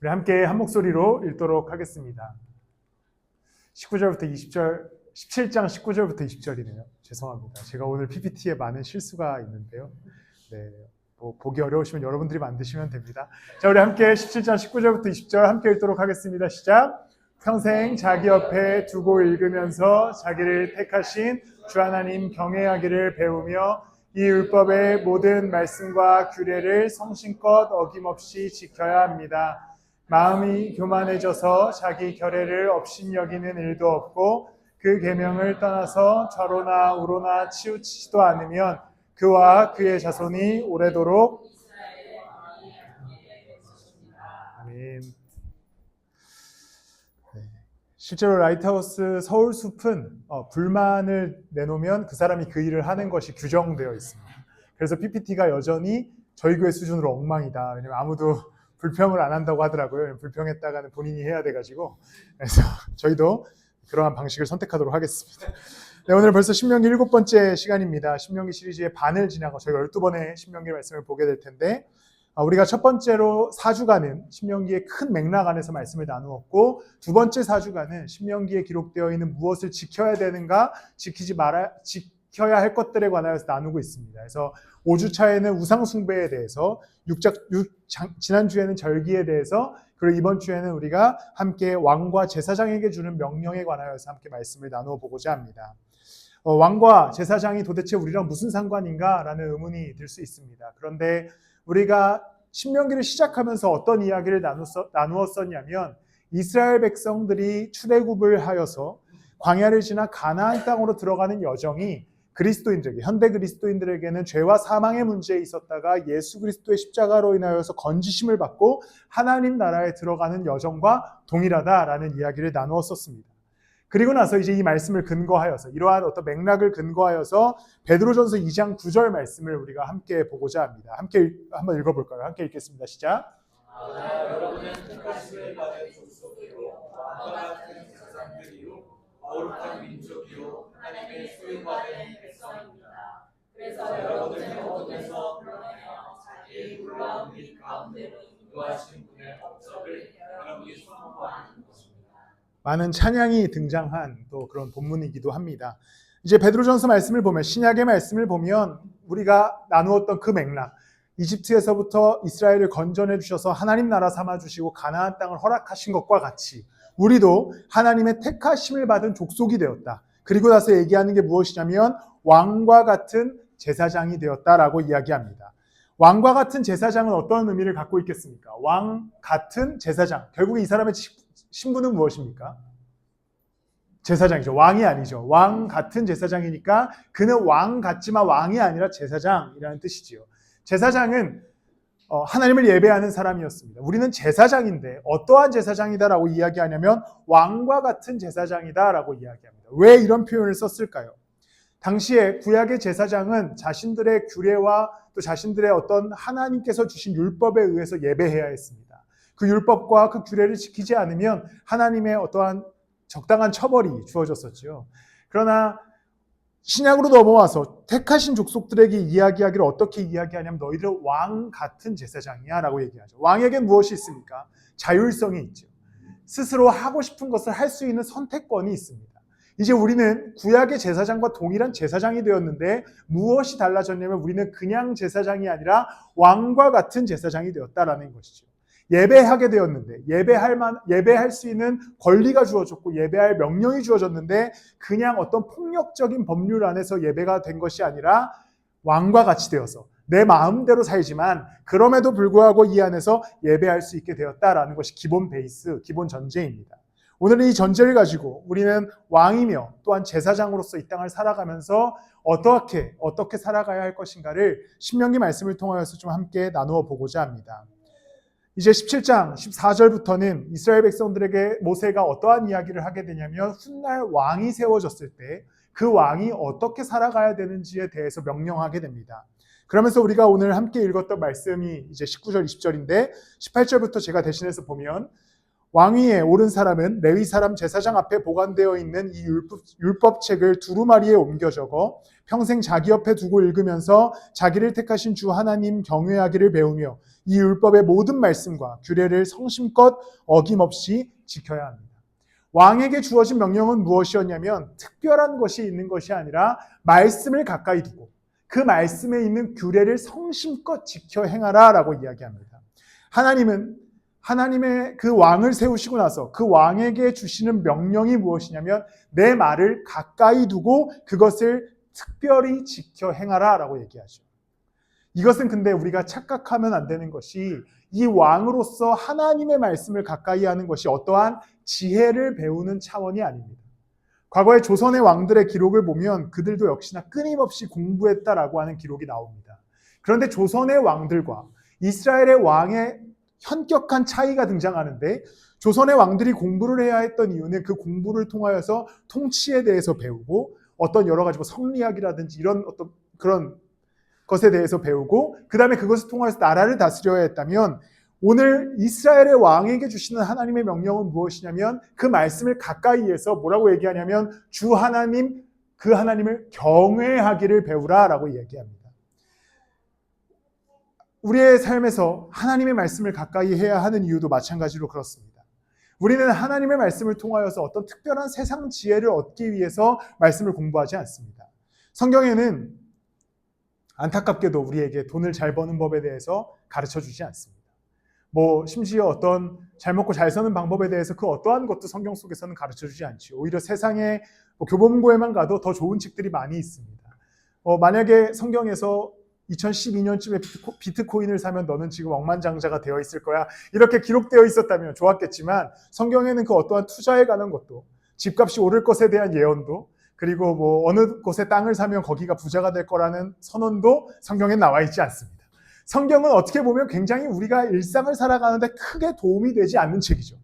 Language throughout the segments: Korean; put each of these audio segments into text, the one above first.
우리 함께 한 목소리로 읽도록 하겠습니다. 19절부터 20절, 17장 19절부터 20절이네요. 죄송합니다. 제가 오늘 PPT에 많은 실수가 있는데요. 네, 보기 어려우시면 여러분들이 만드시면 됩니다. 자, 우리 함께 17장 19절부터 20절 함께 읽도록 하겠습니다. 시작! 평생 자기 옆에 두고 읽으면서 자기를 택하신 주 하나님 경외하기를 배우며 이 율법의 모든 말씀과 규례를 성심껏 어김없이 지켜야 합니다. 마음이 교만해져서 자기 결례를 업신여기는 일도 없고 그 계명을 떠나서 좌로나 우로나 치우치지도 않으면 그와 그의 자손이 오래도록 아멘. 실제로 라이트하우스 서울숲은 불만을 내놓으면 그 사람이 그 일을 하는 것이 규정되어 있습니다. 그래서 PPT가 여전히 저희 교회 수준으로 엉망이다. 왜냐면 아무도 불평을 안 한다고 하더라고요. 불평했다가는 본인이 해야 돼가지고. 그래서 저희도 그러한 방식을 선택하도록 하겠습니다. 네, 오늘 벌써 신명기 7번째 시간입니다. 신명기 시리즈의 반을 지나고 저희가 12번의 신명기 말씀을 보게 될 텐데 우리가 첫 번째로 4주간은 신명기의 큰 맥락 안에서 말씀을 나누었고 두 번째 4주간은 신명기에 기록되어 있는 무엇을 지켜야 되는가 지켜야 할 것들에 관하여서 나누고 있습니다. 그래서 5주차에는 우상숭배에 대해서 지난주에는 절기에 대해서 그리고 이번 주에는 우리가 함께 왕과 제사장에게 주는 명령에 관하여서 함께 말씀을 나누어 보고자 합니다. 왕과 제사장이 도대체 우리랑 무슨 상관인가라는 의문이 들 수 있습니다. 그런데 우리가 신명기를 시작하면서 어떤 이야기를 나누었었냐면 이스라엘 백성들이 출애굽을 하여서 광야를 지나 가나안 땅으로 들어가는 여정이 그리스도인들에게, 현대 그리스도인들에게는 죄와 사망의 문제에 있었다가 예수 그리스도의 십자가로 인하여서 건지심을 받고 하나님 나라에 들어가는 여정과 동일하다라는 이야기를 나누었었습니다. 그리고 나서 이제 이 말씀을 근거하여서 이러한 어떤 맥락을 근거하여서 베드로전서 2장 9절 말씀을 우리가 함께 보고자 합니다. 함께 한번 읽어볼까요? 함께 읽겠습니다. 시작. 여러분은 택하심을 받은 족속이요 왕과 같은 제사장들이요 거룩한 민족이요 하나님의 소유받은 백성입니다. 그래서 여러분은 어둠에서 불러내어 자기의 놀라운 빛 가운데로 인도하신 분의 업적을 여러분이 선포하는 것입니다. 많은 찬양이 등장한 또 그런 본문이기도 합니다. 이제 베드로전서 말씀을 보면 신약의 말씀을 보면 우리가 나누었던 그 맥락 이집트에서부터 이스라엘을 건져내 주셔서 하나님 나라 삼아 주시고 가나안 땅을 허락하신 것과 같이 우리도 하나님의 택하심을 받은 족속이 되었다. 그리고 나서 얘기하는 게 무엇이냐면 왕과 같은 제사장이 되었다라고 이야기합니다. 왕과 같은 제사장은 어떤 의미를 갖고 있겠습니까? 왕 같은 제사장. 결국 이 사람의 신분은 무엇입니까? 제사장이죠. 왕이 아니죠. 왕 같은 제사장이니까 그는 왕 같지만 왕이 아니라 제사장이라는 뜻이지요. 제사장은 하나님을 예배하는 사람이었습니다. 우리는 제사장인데 어떠한 제사장이다라고 이야기하냐면 왕과 같은 제사장이다라고 이야기합니다. 왜 이런 표현을 썼을까요? 당시에 구약의 제사장은 자신들의 규례와 또 자신들의 어떤 하나님께서 주신 율법에 의해서 예배해야 했습니다. 그 율법과 그 규례를 지키지 않으면 하나님의 어떠한 적당한 처벌이 주어졌었죠. 그러나 신약으로 넘어와서 택하신 족속들에게 이야기하기를 어떻게 이야기하냐면 너희들은 왕 같은 제사장이야 라고 얘기하죠. 왕에겐 무엇이 있습니까? 자율성이 있죠. 스스로 하고 싶은 것을 할 수 있는 선택권이 있습니다. 이제 우리는 구약의 제사장과 동일한 제사장이 되었는데 무엇이 달라졌냐면 우리는 그냥 제사장이 아니라 왕과 같은 제사장이 되었다라는 것이죠. 예배하게 되었는데 예배할 수 있는 권리가 주어졌고 예배할 명령이 주어졌는데 그냥 어떤 폭력적인 법률 안에서 예배가 된 것이 아니라 왕과 같이 되어서 내 마음대로 살지만 그럼에도 불구하고 이 안에서 예배할 수 있게 되었다라는 것이 기본 베이스, 기본 전제입니다. 오늘은 이 전제를 가지고 우리는 왕이며 또한 제사장으로서 이 땅을 살아가면서 어떻게 살아가야 할 것인가를 신명기 말씀을 통하여서 좀 함께 나누어 보고자 합니다. 이제 17장 14절부터는 이스라엘 백성들에게 모세가 어떠한 이야기를 하게 되냐면 훗날 왕이 세워졌을 때 그 왕이 어떻게 살아가야 되는지에 대해서 명령하게 됩니다. 그러면서 우리가 오늘 함께 읽었던 말씀이 이제 19절 20절인데 18절부터 제가 대신해서 보면 왕위에 오른 사람은 레위 사람 제사장 앞에 보관되어 있는 이 율법책을 두루마리에 옮겨 적어 평생 자기 옆에 두고 읽으면서 자기를 택하신 주 하나님 경외하기를 배우며 이 율법의 모든 말씀과 규례를 성심껏 어김없이 지켜야 합니다. 왕에게 주어진 명령은 무엇이었냐면 특별한 것이 있는 것이 아니라 말씀을 가까이 두고 그 말씀에 있는 규례를 성심껏 지켜 행하라 라고 이야기합니다. 하나님은 하나님의 그 왕을 세우시고 나서 그 왕에게 주시는 명령이 무엇이냐면 내 말을 가까이 두고 그것을 특별히 지켜 행하라 라고 얘기하죠. 이것은 근데 우리가 착각하면 안 되는 것이 이 왕으로서 하나님의 말씀을 가까이 하는 것이 어떠한 지혜를 배우는 차원이 아닙니다. 과거의 조선의 왕들의 기록을 보면 그들도 역시나 끊임없이 공부했다라고 하는 기록이 나옵니다. 그런데 조선의 왕들과 이스라엘의 왕의 현격한 차이가 등장하는데 조선의 왕들이 공부를 해야 했던 이유는 그 공부를 통하여서 통치에 대해서 배우고 어떤 여러 가지 성리학이라든지 이런 어떤 그런 것에 대해서 배우고 그 다음에 그것을 통해서 나라를 다스려야 했다면 오늘 이스라엘의 왕에게 주시는 하나님의 명령은 무엇이냐면 그 말씀을 가까이 해서 뭐라고 얘기하냐면 주 하나님 그 하나님을 경외하기를 배우라 라고 얘기합니다. 우리의 삶에서 하나님의 말씀을 가까이 해야 하는 이유도 마찬가지로 그렇습니다. 우리는 하나님의 말씀을 통하여서 어떤 특별한 세상 지혜를 얻기 위해서 말씀을 공부하지 않습니다. 성경에는 안타깝게도 우리에게 돈을 잘 버는 법에 대해서 가르쳐주지 않습니다. 심지어 어떤 잘 먹고 잘 사는 방법에 대해서 그 어떠한 것도 성경 속에서는 가르쳐주지 않죠. 오히려 세상에 교보문고에만 가도 더 좋은 책들이 많이 있습니다. 만약에 성경에서 2012년쯤에 비트코인을 사면 너는 지금 억만장자가 되어 있을 거야 이렇게 기록되어 있었다면 좋았겠지만 성경에는 그 어떠한 투자에 관한 것도 집값이 오를 것에 대한 예언도 그리고 어느 곳에 땅을 사면 거기가 부자가 될 거라는 선언도 성경에 나와 있지 않습니다. 성경은 어떻게 보면 굉장히 우리가 일상을 살아가는데 크게 도움이 되지 않는 책이죠.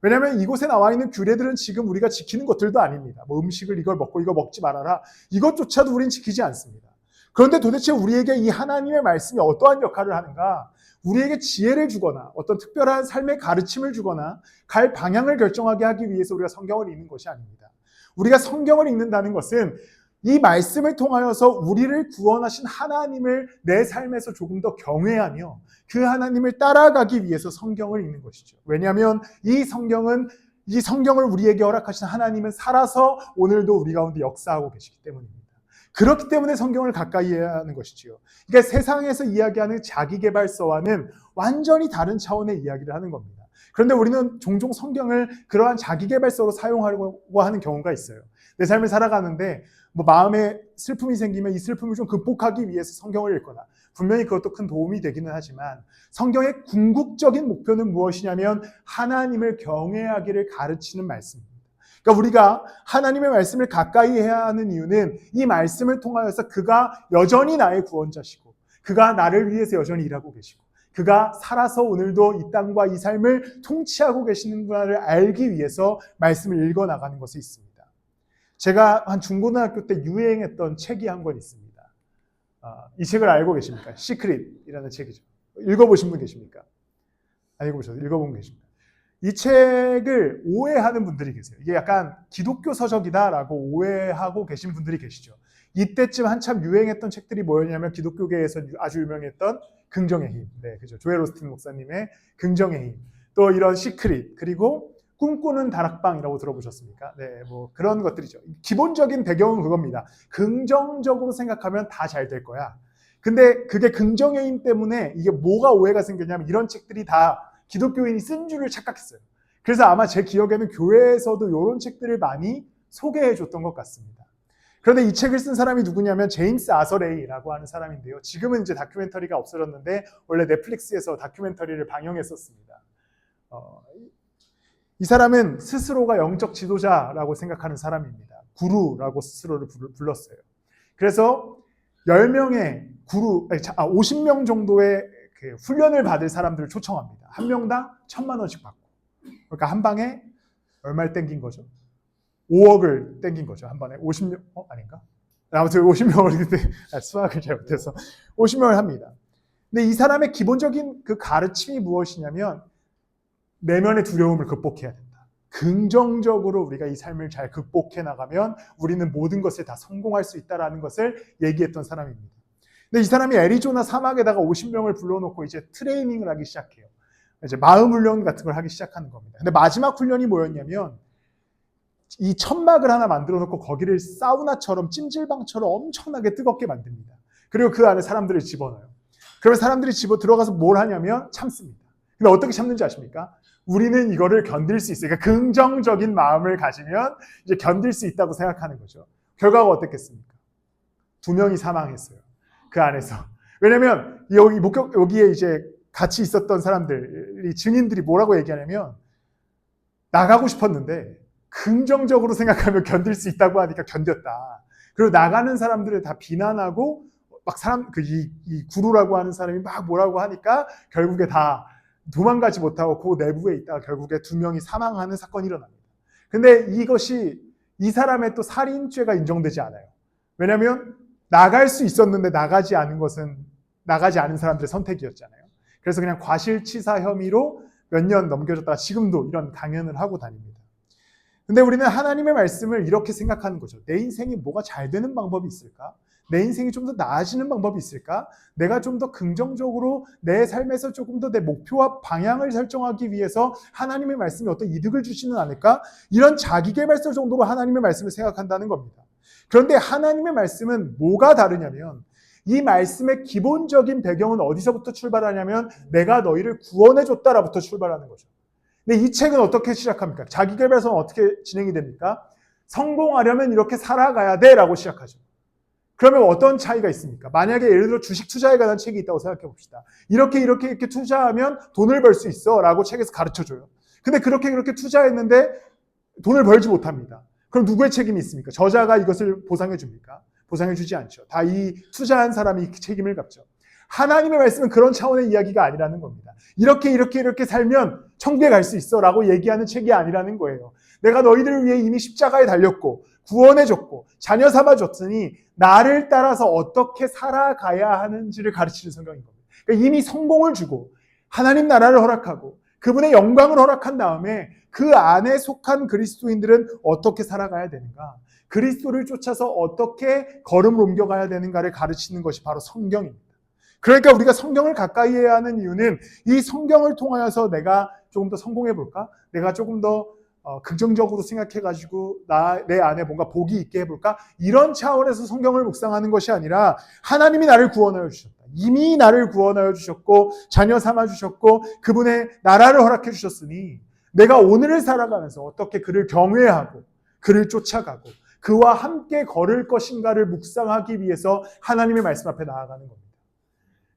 왜냐하면 이곳에 나와 있는 규례들은 지금 우리가 지키는 것들도 아닙니다. 음식을 이걸 먹고 이거 먹지 말아라 이것조차도 우리는 지키지 않습니다. 그런데 도대체 우리에게 이 하나님의 말씀이 어떠한 역할을 하는가? 우리에게 지혜를 주거나 어떤 특별한 삶의 가르침을 주거나 갈 방향을 결정하게 하기 위해서 우리가 성경을 읽는 것이 아닙니다. 우리가 성경을 읽는다는 것은 이 말씀을 통하여서 우리를 구원하신 하나님을 내 삶에서 조금 더 경외하며 그 하나님을 따라가기 위해서 성경을 읽는 것이죠. 왜냐하면 이 성경을 우리에게 허락하신 하나님은 살아서 오늘도 우리 가운데 역사하고 계시기 때문입니다. 그렇기 때문에 성경을 가까이 해야 하는 것이지요. 그러니까 세상에서 이야기하는 자기계발서와는 완전히 다른 차원의 이야기를 하는 겁니다. 그런데 우리는 종종 성경을 그러한 자기계발서로 사용하려고 하는 경우가 있어요. 내 삶을 살아가는데 마음에 슬픔이 생기면 이 슬픔을 좀 극복하기 위해서 성경을 읽거나 분명히 그것도 큰 도움이 되기는 하지만 성경의 궁극적인 목표는 무엇이냐면 하나님을 경외하기를 가르치는 말씀입니다. 그러니까 우리가 하나님의 말씀을 가까이 해야 하는 이유는 이 말씀을 통하여서 그가 여전히 나의 구원자시고 그가 나를 위해서 여전히 일하고 계시고 그가 살아서 오늘도 이 땅과 이 삶을 통치하고 계시는구나를 알기 위해서 말씀을 읽어나가는 것이 있습니다. 제가 한 중고등학교 때 유행했던 책이 한 권 있습니다. 이 책을 알고 계십니까? 시크릿이라는 책이죠. 읽어보신 분 계십니까? 안 읽어보셨어요? 읽어본 계십니까? 이 책을 오해하는 분들이 계세요. 이게 약간 기독교 서적이다라고 오해하고 계신 분들이 계시죠. 이때쯤 한참 유행했던 책들이 뭐였냐면 기독교계에서 아주 유명했던 긍정의 힘, 네, 그죠. 조엘 오스틴 목사님의 긍정의 힘, 또 이런 시크릿, 그리고 꿈꾸는 다락방이라고 들어보셨습니까? 네, 그런 것들이죠. 기본적인 배경은 그겁니다. 긍정적으로 생각하면 다 잘 될 거야. 근데 그게 긍정의 힘 때문에 이게 뭐가 오해가 생겼냐면 이런 책들이 다 기독교인이 쓴 줄을 착각했어요. 그래서 아마 제 기억에는 교회에서도 이런 책들을 많이 소개해 줬던 것 같습니다. 그런데 이 책을 쓴 사람이 누구냐면 제임스 아서레이라고 하는 사람인데요. 지금은 이제 다큐멘터리가 없어졌는데 원래 넷플릭스에서 다큐멘터리를 방영했었습니다. 이 사람은 스스로가 영적 지도자라고 생각하는 사람입니다. 구루라고 스스로를 불렀어요. 그래서 10명의 50명 정도의 그 훈련을 받을 사람들을 초청합니다. 한 명당 1,000만 원씩 받고. 그러니까 한 방에 얼마를 땡긴 거죠? 5억을 땡긴 거죠. 한 번에 50명, 아닌가? 아무튼 50명을 그때 수학을 잘못해서 50명을 합니다. 근데 이 사람의 기본적인 그 가르침이 무엇이냐면 내면의 두려움을 극복해야 된다. 긍정적으로 우리가 이 삶을 잘 극복해 나가면 우리는 모든 것을 다 성공할 수 있다는 것을 얘기했던 사람입니다. 근데 이 사람이 애리조나 사막에다가 50명을 불러놓고 이제 트레이닝을 하기 시작해요. 이제 마음 훈련 같은 걸 하기 시작하는 겁니다. 근데 마지막 훈련이 뭐였냐면 이 천막을 하나 만들어 놓고 거기를 사우나처럼 찜질방처럼 엄청나게 뜨겁게 만듭니다. 그리고 그 안에 사람들을 집어넣어요. 그러면 사람들이 들어가서 뭘 하냐면 참습니다. 근데 어떻게 참는지 아십니까? 우리는 이거를 견딜 수 있어요. 그러니까 긍정적인 마음을 가지면 이제 견딜 수 있다고 생각하는 거죠. 결과가 어땠겠습니까? 2명이 사망했어요. 그 안에서. 왜냐면 여기에 이제 같이 있었던 사람들이 증인들이 뭐라고 얘기하냐면 나가고 싶었는데 긍정적으로 생각하면 견딜 수 있다고 하니까 견뎠다. 그리고 나가는 사람들을 다 비난하고 막 이 구루라고 하는 사람이 막 뭐라고 하니까 결국에 다 도망가지 못하고 그 내부에 있다가 결국에 2명이 사망하는 사건이 일어납니다. 근데 이것이 이 사람의 또 살인죄가 인정되지 않아요. 왜냐하면 나갈 수 있었는데 나가지 않은 것은 나가지 않은 사람들의 선택이었잖아요. 그래서 그냥 과실치사 혐의로 몇 년 넘겨졌다가 지금도 이런 강연을 하고 다닙니다. 근데 우리는 하나님의 말씀을 이렇게 생각하는 거죠. 내 인생이 뭐가 잘 되는 방법이 있을까? 내 인생이 좀 더 나아지는 방법이 있을까? 내가 좀 더 긍정적으로 내 삶에서 조금 더 내 목표와 방향을 설정하기 위해서 하나님의 말씀이 어떤 이득을 주지는 않을까? 이런 자기계발서 정도로 하나님의 말씀을 생각한다는 겁니다. 그런데 하나님의 말씀은 뭐가 다르냐면 이 말씀의 기본적인 배경은 어디서부터 출발하냐면 내가 너희를 구원해줬다라부터 출발하는 거죠. 근데 이 책은 어떻게 시작합니까? 자기계발서는 어떻게 진행이 됩니까? 성공하려면 이렇게 살아가야 돼 라고 시작하죠. 그러면 어떤 차이가 있습니까? 만약에 예를 들어 주식 투자에 관한 책이 있다고 생각해 봅시다. 이렇게 투자하면 돈을 벌 수 있어 라고 책에서 가르쳐줘요. 근데 그렇게 투자했는데 돈을 벌지 못합니다. 그럼 누구의 책임이 있습니까? 저자가 이것을 보상해 줍니까? 보상해 주지 않죠. 다 이 투자한 사람이 책임을 갚죠. 하나님의 말씀은 그런 차원의 이야기가 아니라는 겁니다. 이렇게 살면 천국에 갈 수 있어 라고 얘기하는 책이 아니라는 거예요. 내가 너희들을 위해 이미 십자가에 달렸고 구원해줬고 자녀 삼아줬으니 나를 따라서 어떻게 살아가야 하는지를 가르치는 성경인 겁니다. 그러니까 이미 성공을 주고 하나님 나라를 허락하고 그분의 영광을 허락한 다음에 그 안에 속한 그리스도인들은 어떻게 살아가야 되는가, 그리스도를 쫓아서 어떻게 걸음을 옮겨가야 되는가를 가르치는 것이 바로 성경입니다. 그러니까 우리가 성경을 가까이 해야 하는 이유는 이 성경을 통하여서 내가 조금 더 성공해 볼까? 내가 조금 더 긍정적으로 생각해가지고 내 안에 뭔가 복이 있게 해볼까? 이런 차원에서 성경을 묵상하는 것이 아니라 하나님이 나를 구원하여 주셨다. 이미 나를 구원하여 주셨고 자녀 삼아 주셨고 그분의 나라를 허락해 주셨으니 내가 오늘을 살아가면서 어떻게 그를 경외하고 그를 쫓아가고 그와 함께 걸을 것인가를 묵상하기 위해서 하나님의 말씀 앞에 나아가는 겁니다.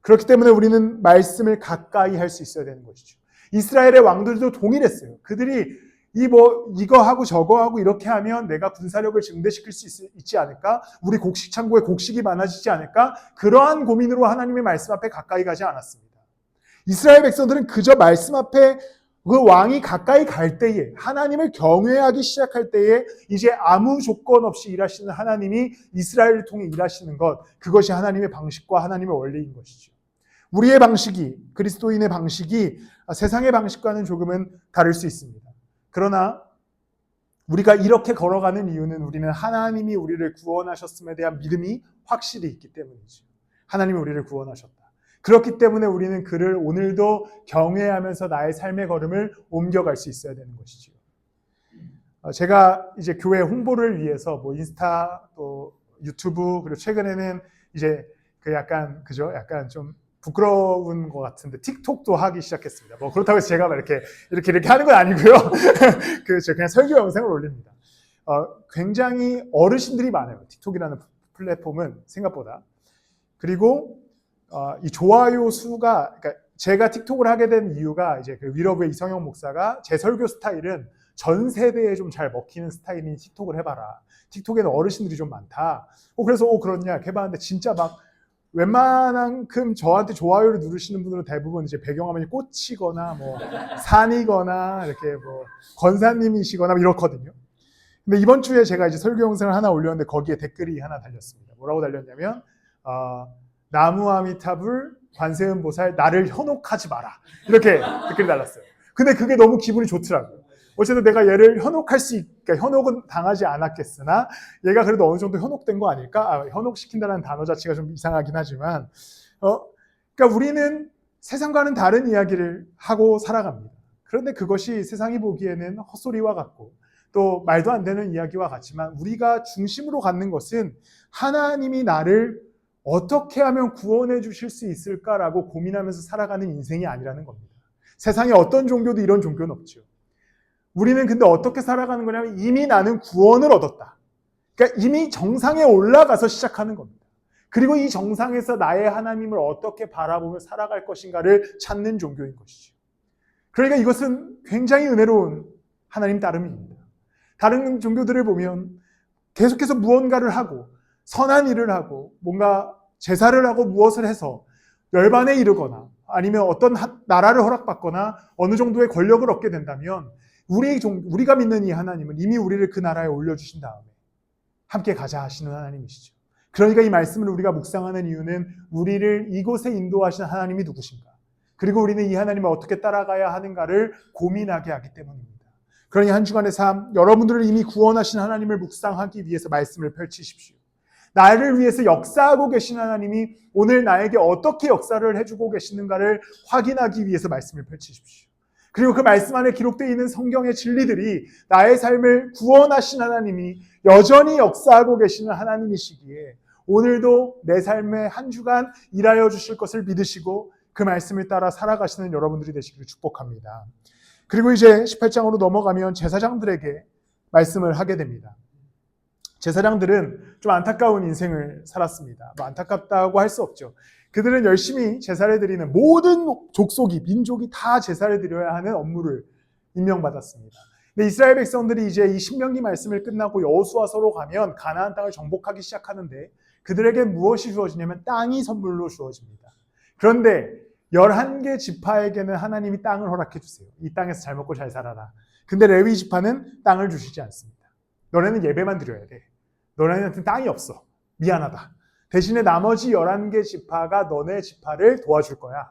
그렇기 때문에 우리는 말씀을 가까이 할 수 있어야 되는 것이죠. 이스라엘의 왕들도 동일했어요. 그들이 이거 하고 저거 하고 이렇게 하면 내가 군사력을 증대시킬 수 있지 않을까? 우리 곡식 창고에 곡식이 많아지지 않을까? 그러한 고민으로 하나님의 말씀 앞에 가까이 가지 않았습니다. 이스라엘 백성들은 그저 말씀 앞에 그 왕이 가까이 갈 때에 하나님을 경외하기 시작할 때에 이제 아무 조건 없이 일하시는 하나님이 이스라엘을 통해 일하시는 것, 그것이 하나님의 방식과 하나님의 원리인 것이죠. 우리의 방식이, 그리스도인의 방식이 세상의 방식과는 조금은 다를 수 있습니다. 그러나 우리가 이렇게 걸어가는 이유는 우리는 하나님이 우리를 구원하셨음에 대한 믿음이 확실히 있기 때문이죠. 하나님이 우리를 구원하셨다. 그렇기 때문에 우리는 그를 오늘도 경외하면서 나의 삶의 걸음을 옮겨갈 수 있어야 되는 것이죠. 제가 이제 교회 홍보를 위해서 인스타 또 유튜브 그리고 최근에는 이제 약간 좀 부끄러운 것 같은데 틱톡도 하기 시작했습니다. 그렇다고 해서 제가 막 이렇게 하는 건 아니고요. 그냥 설교 영상을 올립니다. 굉장히 어르신들이 많아요. 틱톡이라는 플랫폼은 생각보다. 그리고 이 좋아요 수가, 그러니까 제가 틱톡을 하게 된 이유가 이제 그 위러브의 이성영 목사가 제 설교 스타일은 전 세대에 좀 잘 먹히는 스타일인 틱톡을 해봐라. 틱톡에는 어르신들이 좀 많다. 그래서 그렇냐 해봤는데 진짜 막 웬만한큼 저한테 좋아요를 누르시는 분들은 대부분 이제 배경화면이 꽃이거나 산이거나 이렇게 권사님이시거나 이렇거든요. 근데 이번 주에 제가 이제 설교 영상을 하나 올렸는데 거기에 댓글이 하나 달렸습니다. 뭐라고 달렸냐면 나무아미타불 관세음보살 나를 현혹하지 마라 이렇게 댓글이 달렸어요. 근데 그게 너무 기분이 좋더라고요. 어쨌든 내가 얘를 현혹할 수 있게, 현혹은 당하지 않았겠으나 얘가 그래도 어느 정도 현혹된 거 아닐까? 현혹시킨다는 단어 자체가 좀 이상하긴 하지만 그러니까 우리는 세상과는 다른 이야기를 하고 살아갑니다. 그런데 그것이 세상이 보기에는 헛소리와 같고 또 말도 안 되는 이야기와 같지만 우리가 중심으로 갖는 것은 하나님이 나를 어떻게 하면 구원해 주실 수 있을까라고 고민하면서 살아가는 인생이 아니라는 겁니다. 세상에 어떤 종교도 이런 종교는 없죠. 우리는 근데 어떻게 살아가는 거냐면 이미 나는 구원을 얻었다. 그러니까 이미 정상에 올라가서 시작하는 겁니다. 그리고 이 정상에서 나의 하나님을 어떻게 바라보며 살아갈 것인가를 찾는 종교인 것이죠. 그러니까 이것은 굉장히 은혜로운 하나님 따름입니다. 다른 종교들을 보면 계속해서 무언가를 하고 선한 일을 하고 뭔가 제사를 하고 무엇을 해서 열반에 이르거나 아니면 어떤 나라를 허락받거나 어느 정도의 권력을 얻게 된다면 우리가 믿는 이 하나님은 이미 우리를 그 나라에 올려주신 다음에 함께 가자 하시는 하나님이시죠. 그러니까 이 말씀을 우리가 묵상하는 이유는 우리를 이곳에 인도하신 하나님이 누구신가, 그리고 우리는 이 하나님을 어떻게 따라가야 하는가를 고민하게 하기 때문입니다. 그러니 한 주간의 삶, 여러분들을 이미 구원하신 하나님을 묵상하기 위해서 말씀을 펼치십시오. 나를 위해서 역사하고 계신 하나님이 오늘 나에게 어떻게 역사를 해주고 계시는가를 확인하기 위해서 말씀을 펼치십시오. 그리고 그 말씀 안에 기록되어 있는 성경의 진리들이 나의 삶을 구원하신 하나님이 여전히 역사하고 계시는 하나님이시기에 오늘도 내 삶의 한 주간 일하여 주실 것을 믿으시고 그 말씀을 따라 살아가시는 여러분들이 되시기를 축복합니다. 그리고 이제 18장으로 넘어가면 제사장들에게 말씀을 하게 됩니다. 제사장들은 좀 안타까운 인생을 살았습니다. 안타깝다고 할 수 없죠. 그들은 열심히 제사를 드리는 모든 족속이, 민족이 다 제사를 드려야 하는 업무를 임명받았습니다. 근데 이스라엘 백성들이 이제 이 신명기 말씀을 끝나고 여호수아서로 가면 가나안 땅을 정복하기 시작하는데 그들에게 무엇이 주어지냐면 땅이 선물로 주어집니다. 그런데 11개 지파에게는 하나님이 땅을 허락해 주세요. 이 땅에서 잘 먹고 잘 살아라. 근데 레위 지파는 땅을 주시지 않습니다. 너네는 예배만 드려야 돼. 너네한테 땅이 없어. 미안하다. 대신에 나머지 11개 지파가 너네 지파를 도와줄 거야.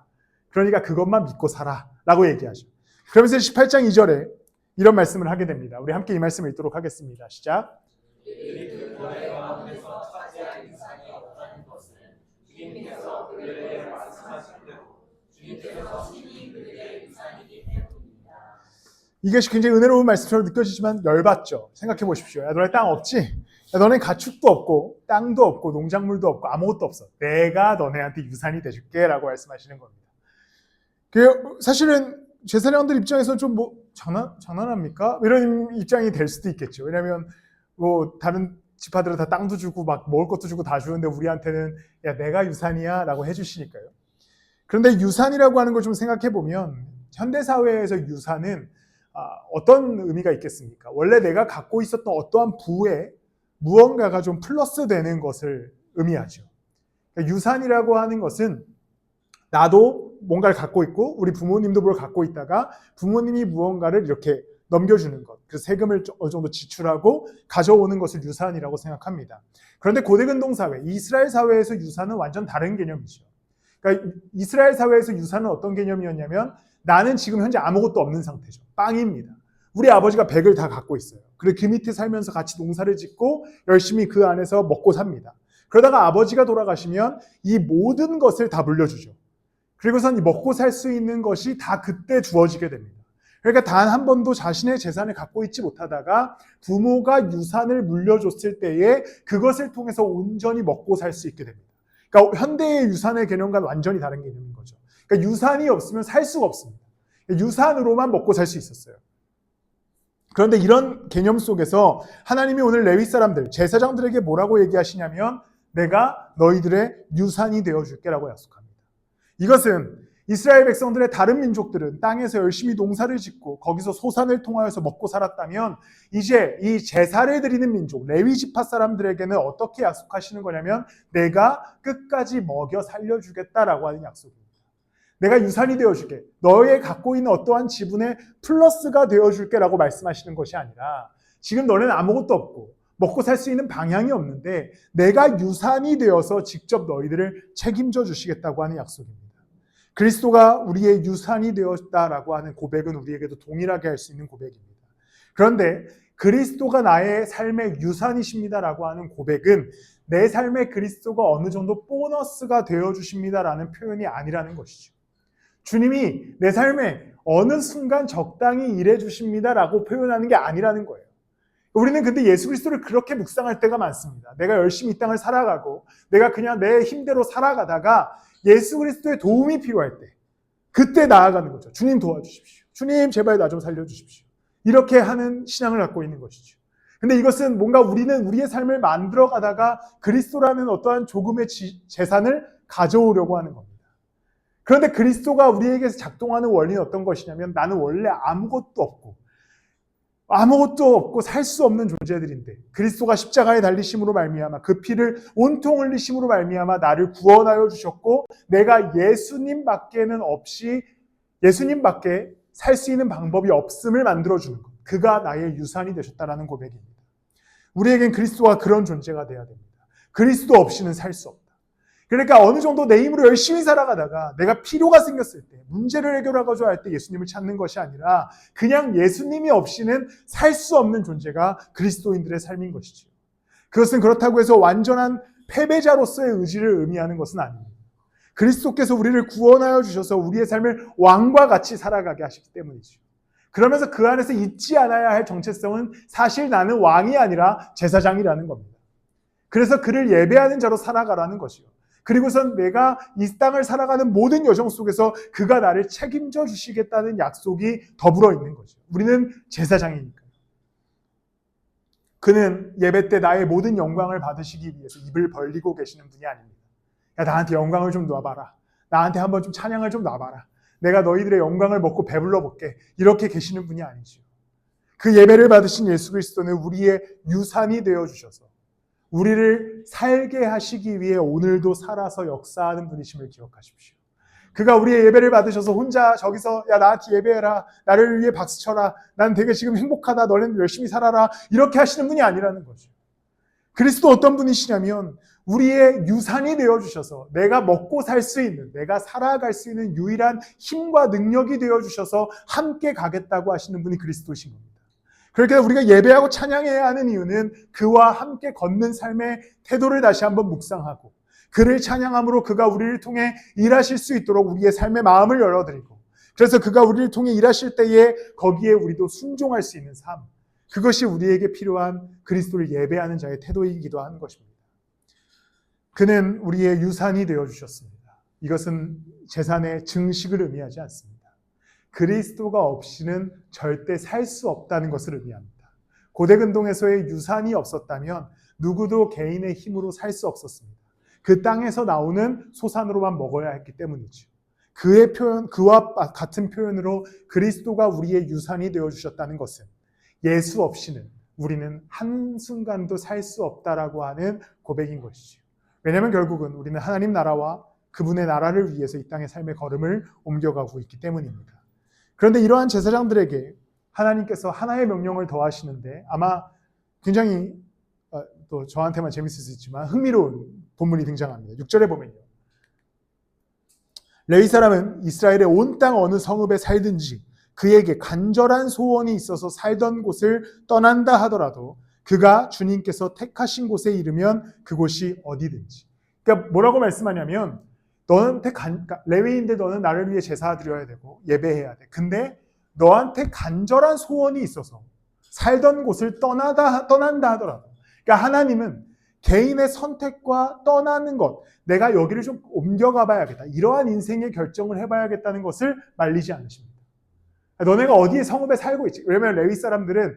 그러니까 그것만 믿고 살아. 라고 얘기하죠. 그러면서 18장 2절에 이런 말씀을 하게 됩니다. 우리 함께 이 말씀을 읽도록 하겠습니다. 시작. 이것이 굉장히 은혜로운 말씀처럼 느껴지지만 열받죠. 생각해 보십시오. 야, 너네 땅 없지? 야, 너네 가축도 없고 땅도 없고 농작물도 없고 아무것도 없어. 내가 너네한테 유산이 돼줄게 라고 말씀하시는 겁니다. 사실은 제사장들 입장에서는 좀 장난합니까? 이런 입장이 될 수도 있겠죠. 왜냐하면 다른 지파들은 다 땅도 주고 막 먹을 것도 주고 다 주는데 우리한테는 야, 내가 유산이야 라고 해주시니까요. 그런데 유산이라고 하는 걸 좀 생각해 보면 현대사회에서 유산은 어떤 의미가 있겠습니까? 원래 내가 갖고 있었던 어떠한 부에 무언가가 좀 플러스 되는 것을 의미하죠. 그러니까 유산이라고 하는 것은 나도 뭔가를 갖고 있고 우리 부모님도 뭘 갖고 있다가 부모님이 무언가를 이렇게 넘겨주는 것, 그래서 세금을 어느 정도 지출하고 가져오는 것을 유산이라고 생각합니다. 그런데 고대근동 사회, 이스라엘 사회에서 유산은 완전 다른 개념이죠. 그러니까 이스라엘 사회에서 유산은 어떤 개념이었냐면 나는 지금 현재 아무것도 없는 상태죠. 빵입니다. 우리 아버지가 100을 다 갖고 있어요. 그리고 그 밑에 살면서 같이 농사를 짓고 열심히 그 안에서 먹고 삽니다. 그러다가 아버지가 돌아가시면 이 모든 것을 다 물려주죠. 그리고선 먹고 살 수 있는 것이 다 그때 주어지게 됩니다. 그러니까 단 한 번도 자신의 재산을 갖고 있지 못하다가 부모가 유산을 물려줬을 때에 그것을 통해서 온전히 먹고 살 수 있게 됩니다. 그러니까 현대의 유산의 개념과는 완전히 다른 개념인 거죠. 그러니까 유산이 없으면 살 수가 없습니다. 유산으로만 먹고 살 수 있었어요. 그런데 이런 개념 속에서 하나님이 오늘 레위 사람들, 제사장들에게 뭐라고 얘기하시냐면 내가 너희들의 유산이 되어줄게 라고 약속합니다. 이것은 이스라엘 백성들의 다른 민족들은 땅에서 열심히 농사를 짓고 거기서 소산을 통하여서 먹고 살았다면 이제 이 제사를 드리는 민족, 레위 지파 사람들에게는 어떻게 약속하시는 거냐면 내가 끝까지 먹여 살려주겠다라고 하는 약속입니다. 내가 유산이 되어줄게. 너의 갖고 있는 어떠한 지분의 플러스가 되어줄게 라고 말씀하시는 것이 아니라 지금 너네는 아무것도 없고 먹고 살 수 있는 방향이 없는데 내가 유산이 되어서 직접 너희들을 책임져 주시겠다고 하는 약속입니다. 그리스도가 우리의 유산이 되었다라고 하는 고백은 우리에게도 동일하게 할 수 있는 고백입니다. 그런데 그리스도가 나의 삶의 유산이십니다라고 하는 고백은 내 삶에 그리스도가 어느 정도 보너스가 되어주십니다라는 표현이 아니라는 것이죠. 주님이 내 삶에 어느 순간 적당히 일해주십니다라고 표현하는 게 아니라는 거예요. 우리는 근데 예수 그리스도를 그렇게 묵상할 때가 많습니다. 내가 열심히 이 땅을 살아가고 내가 그냥 내 힘대로 살아가다가 예수 그리스도의 도움이 필요할 때 그때 나아가는 거죠. 주님 도와주십시오. 주님 제발 나 좀 살려주십시오. 이렇게 하는 신앙을 갖고 있는 것이죠. 근데 이것은 뭔가 우리는 우리의 삶을 만들어가다가 그리스도라는 어떠한 조금의 재산을 가져오려고 하는 겁니다. 그런데 그리스도가 우리에게서 작동하는 원리는 어떤 것이냐면 나는 원래 아무것도 없고 살 수 없는 존재들인데 그리스도가 십자가에 달리심으로 말미암아 그 피를 온통 흘리심으로 말미암아 나를 구원하여 주셨고 내가 예수님밖에 살 수 있는 방법이 없음을 만들어주는 것. 그가 나의 유산이 되셨다라는 고백입니다. 우리에겐 그리스도가 그런 존재가 돼야 됩니다. 그리스도 없이는 살 수 없다. 그러니까 어느 정도 내 힘으로 열심히 살아가다가 내가 필요가 생겼을 때 문제를 해결하고자 할 때 예수님을 찾는 것이 아니라 그냥 예수님이 없이는 살 수 없는 존재가 그리스도인들의 삶인 것이죠. 그것은 그렇다고 해서 완전한 패배자로서의 의지를 의미하는 것은 아닙니다. 그리스도께서 우리를 구원하여 주셔서 우리의 삶을 왕과 같이 살아가게 하시기 때문이죠. 그러면서 그 안에서 잊지 않아야 할 정체성은 사실 나는 왕이 아니라 제사장이라는 겁니다. 그래서 그를 예배하는 자로 살아가라는 것이요. 그리고선 내가 이 땅을 살아가는 모든 여정 속에서 그가 나를 책임져 주시겠다는 약속이 더불어 있는 거죠. 우리는 제사장이니까요. 그는 예배 때 나의 모든 영광을 받으시기 위해서 입을 벌리고 계시는 분이 아닙니다. 야, 나한테 영광을 좀 놔봐라. 나한테 한번 좀 찬양을 좀 놔봐라. 내가 너희들의 영광을 먹고 배불러 볼게. 이렇게 계시는 분이 아니죠. 그 예배를 받으신 예수 그리스도는 우리의 유산이 되어주셔서 우리를 살게 하시기 위해 오늘도 살아서 역사하는 분이심을 기억하십시오. 그가 우리의 예배를 받으셔서 혼자 저기서 야 나한테 예배해라. 나를 위해 박수쳐라. 난 되게 지금 행복하다. 너네는 열심히 살아라. 이렇게 하시는 분이 아니라는 거죠. 그리스도 어떤 분이시냐면 우리의 유산이 되어주셔서 내가 먹고 살 수 있는, 내가 살아갈 수 있는 유일한 힘과 능력이 되어주셔서 함께 가겠다고 하시는 분이 그리스도신 겁니다. 그러니까 우리가 예배하고 찬양해야 하는 이유는 그와 함께 걷는 삶의 태도를 다시 한번 묵상하고 그를 찬양함으로 그가 우리를 통해 일하실 수 있도록 우리의 삶의 마음을 열어드리고 그래서 그가 우리를 통해 일하실 때에 거기에 우리도 순종할 수 있는 삶, 그것이 우리에게 필요한 그리스도를 예배하는 자의 태도이기도 하는 것입니다. 그는 우리의 유산이 되어주셨습니다. 이것은 재산의 증식을 의미하지 않습니다. 그리스도가 없이는 절대 살 수 없다는 것을 의미합니다. 고대근동에서의 유산이 없었다면 누구도 개인의 힘으로 살 수 없었습니다. 그 땅에서 나오는 소산으로만 먹어야 했기 때문이죠. 그와 같은 표현으로 그리스도가 우리의 유산이 되어주셨다는 것은 예수 없이는 우리는 한순간도 살 수 없다라고 하는 고백인 것이죠. 왜냐하면 결국은 우리는 하나님 나라와 그분의 나라를 위해서 이 땅의 삶의 걸음을 옮겨가고 있기 때문입니다. 그런데 이러한 제사장들에게 하나님께서 하나의 명령을 더하시는데 아마 굉장히 또 저한테만 재밌을 수 있지만 흥미로운 본문이 등장합니다. 6절에 보면요. 레위 사람은 이스라엘의 온 땅 어느 성읍에 살든지 그에게 간절한 소원이 있어서 살던 곳을 떠난다 하더라도 그가 주님께서 택하신 곳에 이르면 그곳이 어디든지. 그러니까 뭐라고 말씀하냐면 너한테 레위인데 너는 나를 위해 제사 드려야 되고 예배해야 돼. 근데 너한테 간절한 소원이 있어서 살던 곳을 떠난다 하더라도 그러니까 하나님은 개인의 선택과 떠나는 것, 내가 여기를 좀 옮겨가 봐야겠다. 이러한 인생의 결정을 해봐야겠다는 것을 말리지 않으십니다. 너네가 어디에 성읍에 살고 있지? 왜냐하면 레위 사람들은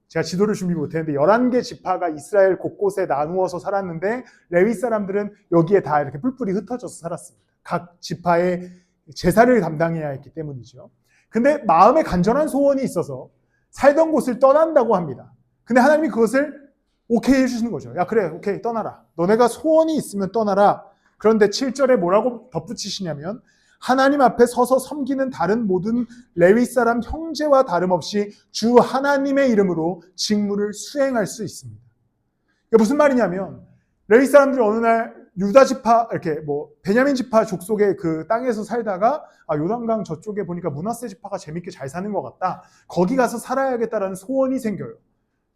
제가 지도를 준비 못했는데 11개 지파가 이스라엘 곳곳에 나누어서 살았는데 레위 사람들은 여기에 다 이렇게 뿔뿔이 흩어져서 살았습니다. 각 지파의 제사를 담당해야 했기 때문이죠. 근데 마음에 간절한 소원이 있어서 살던 곳을 떠난다고 합니다. 근데 하나님이 그것을 오케이 해주시는 거죠. 야 그래 오케이 떠나라. 너네가 소원이 있으면 떠나라. 그런데 7절에 뭐라고 덧붙이시냐면 하나님 앞에 서서 섬기는 다른 모든 레위 사람 형제와 다름없이 주 하나님의 이름으로 직무를 수행할 수 있습니다. 이게 무슨 말이냐면 레위 사람들이 어느 날 유다 지파 이렇게 뭐 베냐민 지파 족속의 그 땅에서 살다가 요단강 저쪽에 보니까 므낫세 지파가 재밌게 잘 사는 것 같다. 거기 가서 살아야겠다라는 소원이 생겨요.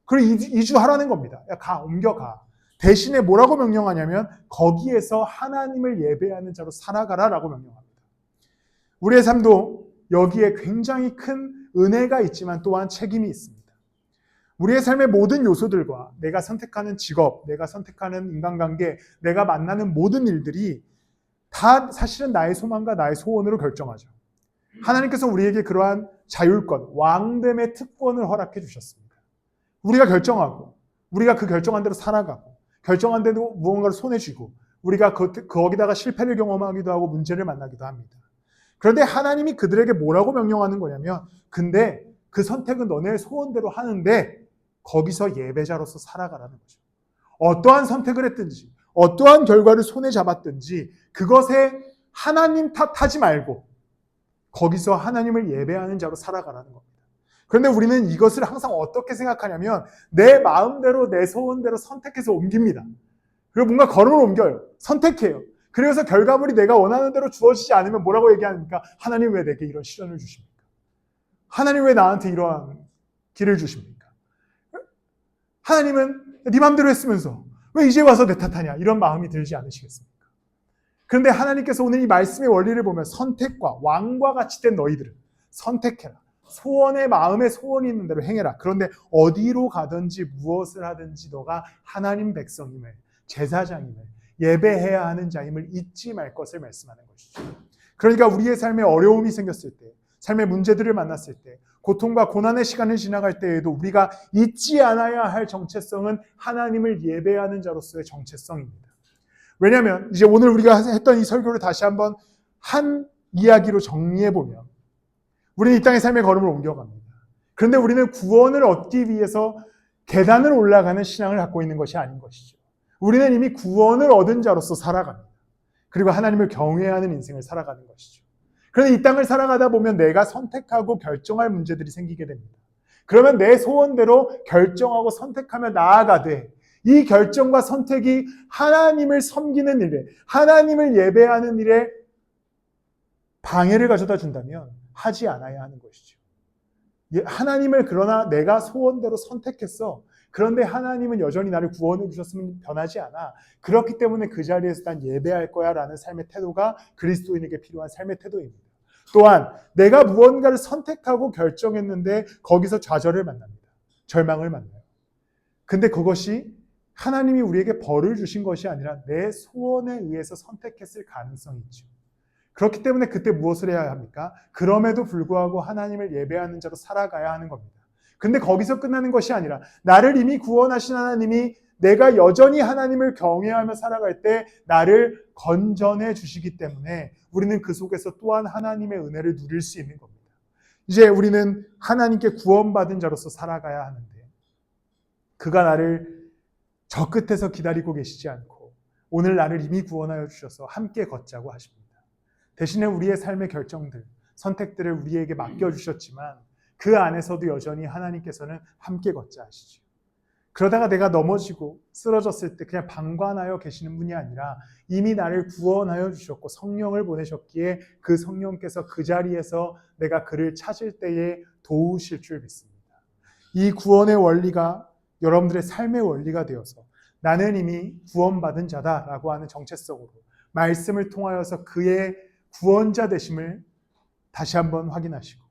그리고 이주하라는 겁니다. 야, 옮겨가. 대신에 뭐라고 명령하냐면 거기에서 하나님을 예배하는 자로 살아가라라고 명령합니다. 우리의 삶도 여기에 굉장히 큰 은혜가 있지만 또한 책임이 있습니다. 우리의 삶의 모든 요소들과 내가 선택하는 직업, 내가 선택하는 인간관계, 내가 만나는 모든 일들이 다 사실은 나의 소망과 나의 소원으로 결정하죠. 하나님께서 우리에게 그러한 자율권, 왕됨의 특권을 허락해 주셨습니다. 우리가 결정하고, 우리가 그 결정한 대로 살아가고, 결정한 대로 무언가를 손에 쥐고, 우리가 거기다가 실패를 경험하기도 하고 문제를 만나기도 합니다. 그런데 하나님이 그들에게 뭐라고 명령하는 거냐면, 근데 그 선택은 너네 소원대로 하는데 거기서 예배자로서 살아가라는 거죠. 어떠한 선택을 했든지 어떠한 결과를 손에 잡았든지 그것에 하나님 탓하지 말고 거기서 하나님을 예배하는 자로 살아가라는 겁니다. 그런데 우리는 이것을 항상 어떻게 생각하냐면 내 마음대로 내 소원대로 선택해서 옮깁니다. 그리고 뭔가 걸음을 옮겨요. 선택해요. 그래서 결과물이 내가 원하는 대로 주어지지 않으면 뭐라고 얘기합니까? 하나님 왜 내게 이런 시련을 주십니까? 하나님 왜 나한테 이러한 길을 주십니까? 하나님은 네 맘대로 했으면서 왜 이제 와서 내 탓하냐 이런 마음이 들지 않으시겠습니까? 그런데 하나님께서 오늘 이 말씀의 원리를 보면 선택과 왕과 같이 된 너희들은 선택해라. 소원의 마음에 소원이 있는 대로 행해라. 그런데 어디로 가든지 무엇을 하든지 너가 하나님 백성임을, 제사장임을, 예배해야 하는 자임을 잊지 말 것을 말씀하는 것이죠. 그러니까 우리의 삶에 어려움이 생겼을 때, 삶의 문제들을 만났을 때, 고통과 고난의 시간을 지나갈 때에도 우리가 잊지 않아야 할 정체성은 하나님을 예배하는 자로서의 정체성입니다. 왜냐하면 이제 오늘 우리가 했던 이 설교를 다시 한번 한 이야기로 정리해보면 우리는 이 땅의 삶의 걸음을 옮겨갑니다. 그런데 우리는 구원을 얻기 위해서 계단을 올라가는 신앙을 갖고 있는 것이 아닌 것이죠. 우리는 이미 구원을 얻은 자로서 살아갑니다. 그리고 하나님을 경외하는 인생을 살아가는 것이죠. 그런데 이 땅을 살아가다 보면 내가 선택하고 결정할 문제들이 생기게 됩니다. 그러면 내 소원대로 결정하고 선택하며 나아가되 이 결정과 선택이 하나님을 섬기는 일에, 하나님을 예배하는 일에 방해를 가져다 준다면 하지 않아야 하는 것이죠. 하나님을 그러나 내가 소원대로 선택했어. 그런데 하나님은 여전히 나를 구원해 주셨으면 변하지 않아. 그렇기 때문에 그 자리에서 난 예배할 거야 라는 삶의 태도가 그리스도인에게 필요한 삶의 태도입니다. 또한 내가 무언가를 선택하고 결정했는데 거기서 좌절을 만납니다. 절망을 만나요. 근데 그것이 하나님이 우리에게 벌을 주신 것이 아니라 내 소원에 의해서 선택했을 가능성이 있죠. 그렇기 때문에 그때 무엇을 해야 합니까? 그럼에도 불구하고 하나님을 예배하는 자로 살아가야 하는 겁니다. 근데 거기서 끝나는 것이 아니라 나를 이미 구원하신 하나님이 내가 여전히 하나님을 경외하며 살아갈 때 나를 건전해 주시기 때문에 우리는 그 속에서 또한 하나님의 은혜를 누릴 수 있는 겁니다. 이제 우리는 하나님께 구원받은 자로서 살아가야 하는데 그가 나를 저 끝에서 기다리고 계시지 않고 오늘 나를 이미 구원하여 주셔서 함께 걷자고 하십니다. 대신에 우리의 삶의 결정들, 선택들을 우리에게 맡겨주셨지만 그 안에서도 여전히 하나님께서는 함께 걷자 하시죠. 그러다가 내가 넘어지고 쓰러졌을 때 그냥 방관하여 계시는 분이 아니라 이미 나를 구원하여 주셨고 성령을 보내셨기에 그 성령께서 그 자리에서 내가 그를 찾을 때에 도우실 줄 믿습니다. 이 구원의 원리가 여러분들의 삶의 원리가 되어서 나는 이미 구원받은 자다라고 하는 정체성으로 말씀을 통하여서 그의 구원자 되심을 다시 한번 확인하시고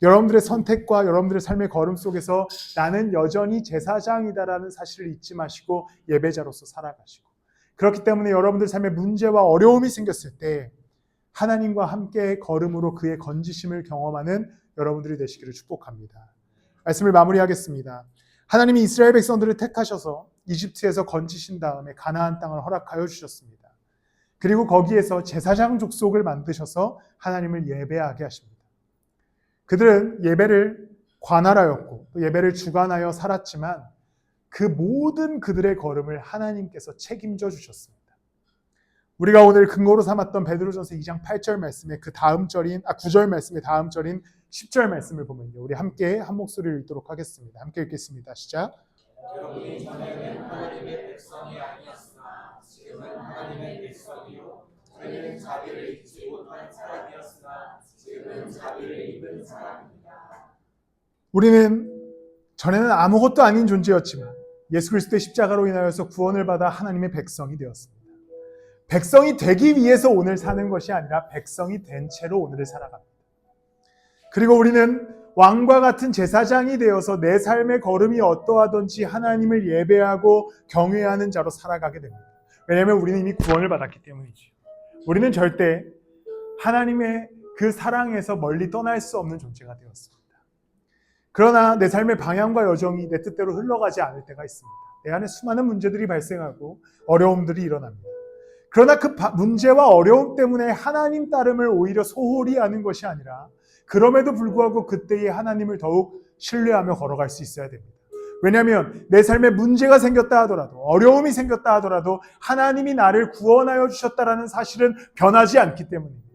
여러분들의 선택과 여러분들의 삶의 걸음 속에서 나는 여전히 제사장이다라는 사실을 잊지 마시고 예배자로서 살아가시고 그렇기 때문에 여러분들 삶에 문제와 어려움이 생겼을 때 하나님과 함께 걸음으로 그의 건지심을 경험하는 여러분들이 되시기를 축복합니다. 말씀을 마무리하겠습니다. 하나님이 이스라엘 백성들을 택하셔서 이집트에서 건지신 다음에 가나안 땅을 허락하여 주셨습니다. 그리고 거기에서 제사장 족속을 만드셔서 하나님을 예배하게 하십니다. 그들은 예배를 관할하였고 또 예배를 주관하여 살았지만 그 모든 그들의 걸음을 하나님께서 책임져 주셨습니다. 우리가 오늘 근거로 삼았던 베드로전서 2장 8절 말씀의 그 다음 절인 9절 말씀의 다음 절인 10절 말씀을 보면요. 우리 함께 한 목소리를 읽도록 하겠습니다. 함께 읽겠습니다. 시작. 여러분이 전에는 하나님의 백성이 아니었으나 지금은 하나님의 백성이요 전에는 자비를 입지 못한 사람이었으나 지금은 자비를 입은 사람입니다. 우리는 전에는 아무것도 아닌 존재였지만 예수 그리스도의 십자가로 인하여서 구원을 받아 하나님의 백성이 되었습니다. 백성이 되기 위해서 오늘 사는 것이 아니라 백성이 된 채로 오늘을 살아갑니다. 그리고 우리는 왕과 같은 제사장이 되어서 내 삶의 걸음이 어떠하든지 하나님을 예배하고 경외하는 자로 살아가게 됩니다. 왜냐하면 우리는 이미 구원을 받았기 때문이죠. 우리는 절대 하나님의 그 사랑에서 멀리 떠날 수 없는 존재가 되었습니다. 그러나 내 삶의 방향과 여정이 내 뜻대로 흘러가지 않을 때가 있습니다. 내 안에 수많은 문제들이 발생하고 어려움들이 일어납니다. 그러나 그 문제와 어려움 때문에 하나님 따름을 오히려 소홀히 하는 것이 아니라 그럼에도 불구하고 그때의 하나님을 더욱 신뢰하며 걸어갈 수 있어야 됩니다. 왜냐하면 내 삶에 문제가 생겼다 하더라도 어려움이 생겼다 하더라도 하나님이 나를 구원하여 주셨다라는 사실은 변하지 않기 때문입니다.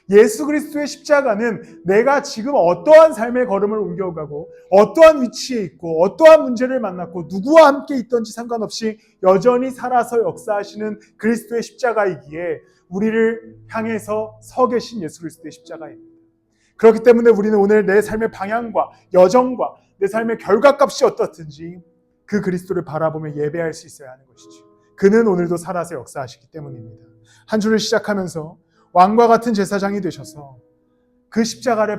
예수 그리스도의 십자가는 내가 지금 어떠한 삶의 걸음을 옮겨가고 어떠한 위치에 있고 어떠한 문제를 만났고 누구와 함께 있던지 상관없이 여전히 살아서 역사하시는 그리스도의 십자가이기에 우리를 향해서 서 계신 예수 그리스도의 십자가입니다. 그렇기 때문에 우리는 오늘 내 삶의 방향과 여정과 내 삶의 결과값이 어떻든지 그 그리스도를 바라보며 예배할 수 있어야 하는 것이죠. 그는 오늘도 살아서 역사하시기 때문입니다. 한 주를 시작하면서 왕과 같은 제사장이 되셔서 그 십자가를